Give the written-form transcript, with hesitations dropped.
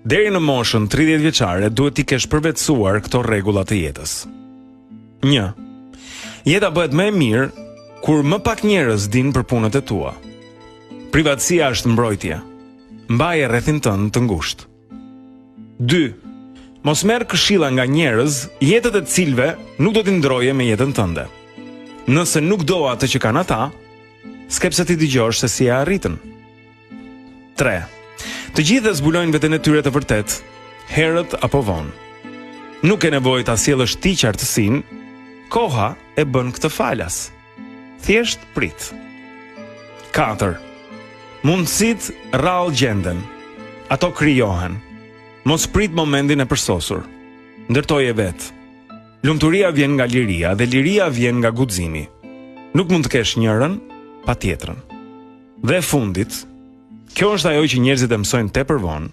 Deri në moshën 30 vjeçare duhet t'i kesh përvetësuar këto rregulla të jetës. 1. Jeta bëhet më e mirë kur më pak njerëz dinë për punët e tua. Privatësia është mbrojtje. Mbaje rrethin tënd të ngushtë. 2. Mos merr këshilla nga njerëz, jetët e cilëve nuk do t'i ndroje me jetën tënde. Nëse nuk do atë që kanë ata, s'ke pse ti dëgjosh se si e arritën. 3. Të gjithë zbulojnë veten e tyre të vërtet, herët apo vonë. Nuk e nevojë ta sjellësh ti qartësinë, koha e bën këtë falas. Thjesht prit. 4. Mundësit rrallë gjenden. Ato krijohen. Mos prit momentin e përsosur. Ndërtoje vetë. Lumturia vjen nga liria dhe liria vjen nga guximi. Nuk mund të kesh njërin pa tjetrën. Dhe fundit, kjo është ajo që njerëzit e mësojnë tepër vonë,